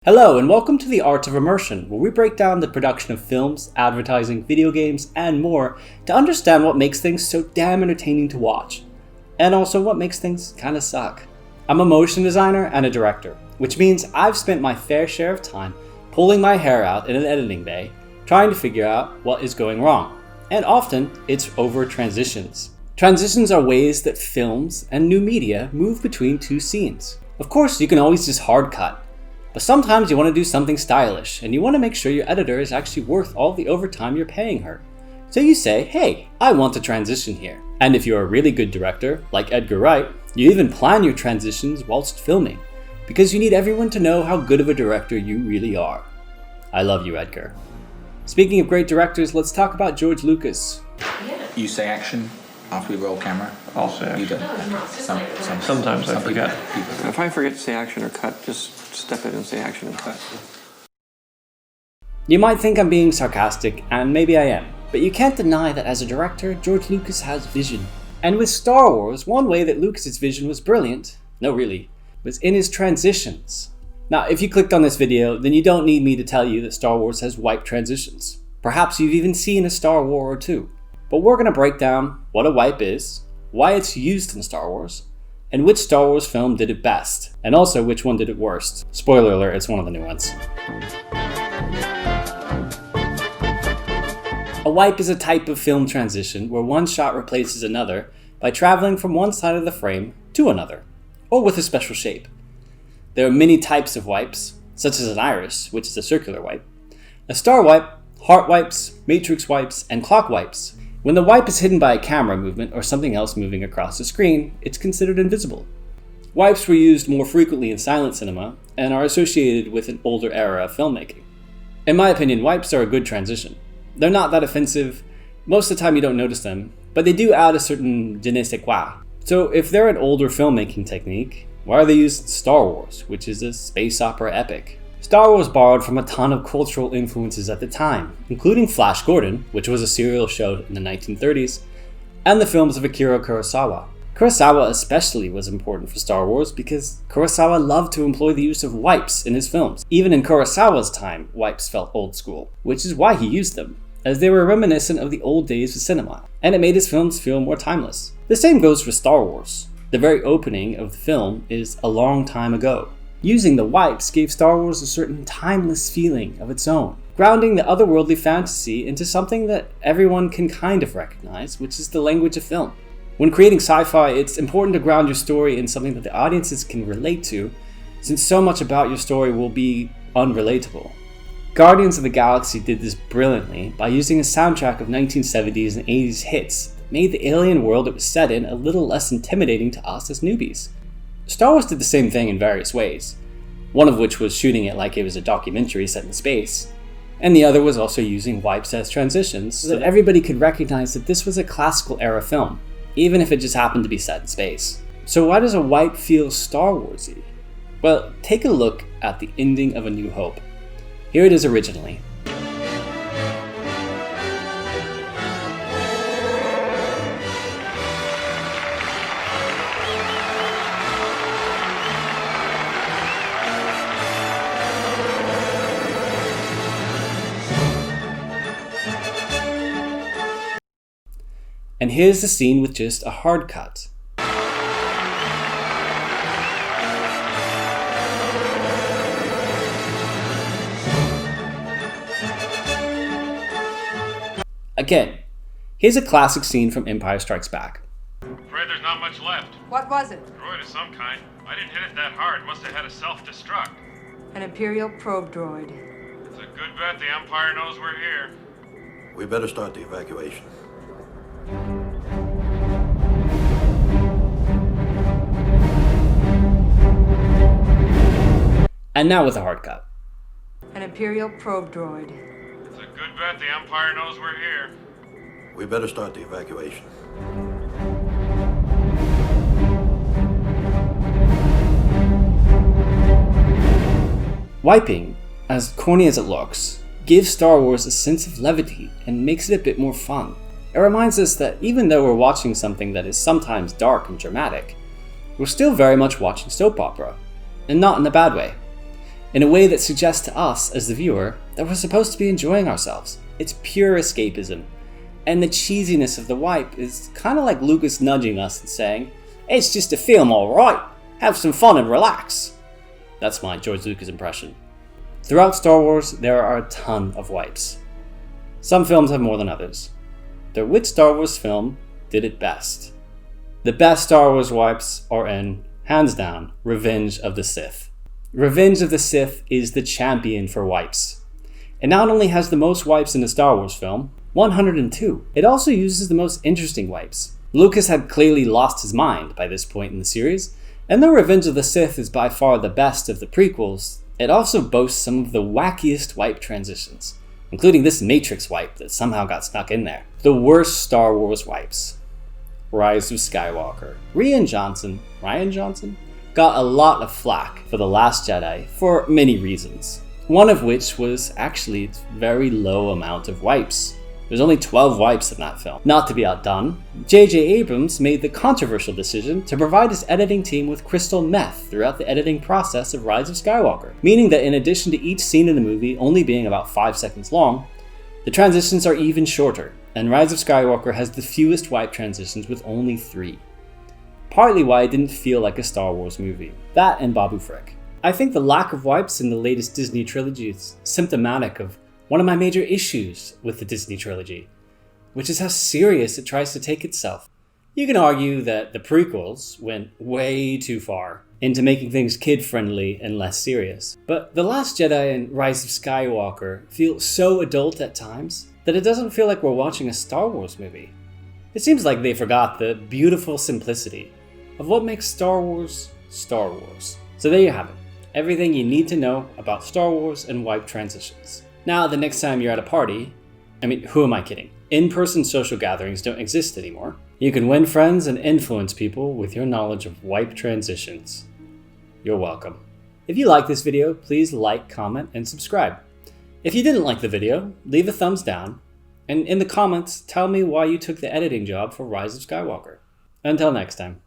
Hello and welcome to The Art of Immersion, where we break down the production of films, advertising, video games, and more to understand what makes things so damn entertaining to watch, and also what makes things kinda suck. I'm a motion designer and a director, which means I've spent my fair share of time pulling my hair out in an editing bay, trying to figure out what is going wrong, and often it's over transitions. Transitions are ways that films and new media move between two scenes. Of course, you can always just hard cut, but sometimes you want to do something stylish, and you want to make sure your editor is actually worth all the overtime you're paying her. So you say, hey, I want a transition here. And if you're a really good director, like Edgar Wright, you even plan your transitions whilst filming, because you need everyone to know how good of a director you really are. I love you, Edgar. Speaking of great directors, let's talk about George Lucas. You say action after we roll camera? I'll say action. You don't. Sometimes I forget. If I forget to say action or cut, just step in and say action and cut. You might think I'm being sarcastic, and maybe I am, but you can't deny that as a director, George Lucas has vision. And with Star Wars, one way that Lucas's vision was brilliant, no really, was in his transitions. Now, if you clicked on this video, then you don't need me to tell you that Star Wars has wipe transitions. Perhaps you've even seen a Star War or two. But we're going to break down what a wipe is, why it's used in Star Wars, and which Star Wars film did it best, and also which one did it worst. Spoiler alert, it's one of the new ones. A wipe is a type of film transition where one shot replaces another by traveling from one side of the frame to another, or with a special shape. There are many types of wipes, such as an iris, which is a circular wipe, a star wipe, heart wipes, matrix wipes, and clock wipes. When the wipe is hidden by a camera movement or something else moving across the screen, it's considered invisible. Wipes were used more frequently in silent cinema and are associated with an older era of filmmaking. In my opinion, wipes are a good transition. They're not that offensive, most of the time you don't notice them, but they do add a certain je ne sais quoi. So if they're an older filmmaking technique, why are they used in Star Wars, which is a space opera epic? Star Wars borrowed from a ton of cultural influences at the time, including Flash Gordon, which was a serial show in the 1930s, and the films of Akira Kurosawa. Kurosawa especially was important for Star Wars because Kurosawa loved to employ the use of wipes in his films. Even in Kurosawa's time, wipes felt old school, which is why he used them, as they were reminiscent of the old days of cinema, and it made his films feel more timeless. The same goes for Star Wars. The very opening of the film is a long time ago. Using the wipes gave Star Wars a certain timeless feeling of its own, grounding the otherworldly fantasy into something that everyone can kind of recognize, which is the language of film. When creating sci-fi, it's important to ground your story in something that the audiences can relate to, since so much about your story will be unrelatable. Guardians of the Galaxy did this brilliantly by using a soundtrack of 1970s and 80s hits that made the alien world it was set in a little less intimidating to us as newbies. Star Wars did the same thing in various ways, one of which was shooting it like it was a documentary set in space, and the other was also using wipes as transitions so that everybody could recognize that this was a classical era film, even if it just happened to be set in space. So why does a wipe feel Star Wars-y? Well, take a look at the ending of A New Hope. Here it is originally. And here's the scene with just a hard cut. Again, here's a classic scene from Empire Strikes Back. Afraid there's not much left. What was it? Droid of some kind. I didn't hit it that hard. Must have had a self-destruct. An Imperial probe droid. It's a good bet the Empire knows we're here. We better start the evacuation. And now with a hard cut. An Imperial probe droid. It's a good bet the Empire knows we're here. We better start the evacuation. Wiping, as corny as it looks, gives Star Wars a sense of levity and makes it a bit more fun. It reminds us that even though we're watching something that is sometimes dark and dramatic, we're still very much watching soap opera, and not in a bad way. in a way that suggests to us, as the viewer, that we're supposed to be enjoying ourselves. It's pure escapism. And the cheesiness of the wipe is kind of like Lucas nudging us and saying, "It's just a film, alright. Have some fun and relax." That's my George Lucas impression. Throughout Star Wars, there are a ton of wipes. Some films have more than others. The which Star Wars film did it best? The best Star Wars wipes are in, hands down, Revenge of the Sith. Revenge of the Sith is the champion for wipes. It not only has the most wipes in a Star Wars film, 102, it also uses the most interesting wipes. Lucas had clearly lost his mind by this point in the series, and though Revenge of the Sith is by far the best of the prequels, it also boasts some of the wackiest wipe transitions, including this Matrix wipe that somehow got snuck in there. The worst Star Wars wipes. Rise of Skywalker. Rian Johnson got a lot of flack for The Last Jedi for many reasons. One of which was actually its very low amount of wipes. There's only 12 wipes in that film. Not to be outdone, J.J. Abrams made the controversial decision to provide his editing team with crystal meth throughout the editing process of Rise of Skywalker, meaning that in addition to each scene in the movie only being about 5 seconds long, the transitions are even shorter, and Rise of Skywalker has the fewest wipe transitions with only 3. Partly why it didn't feel like a Star Wars movie. That and Babu Frick. I think the lack of wipes in the latest Disney trilogy is symptomatic of one of my major issues with the Disney trilogy, which is how serious it tries to take itself. You can argue that the prequels went way too far into making things kid-friendly and less serious, but The Last Jedi and Rise of Skywalker feel so adult at times that it doesn't feel like we're watching a Star Wars movie. It seems like they forgot the beautiful simplicity of what makes Star Wars Star Wars. So there you have it. Everything you need to know about Star Wars and wipe transitions. Now, the next time you're at a party, who am I kidding? In-person social gatherings don't exist anymore. You can win friends and influence people with your knowledge of wipe transitions. You're welcome. If you like this video, please like, comment, and subscribe. If you didn't like the video, leave a thumbs down, and in the comments, tell me why you took the editing job for Rise of Skywalker. Until next time.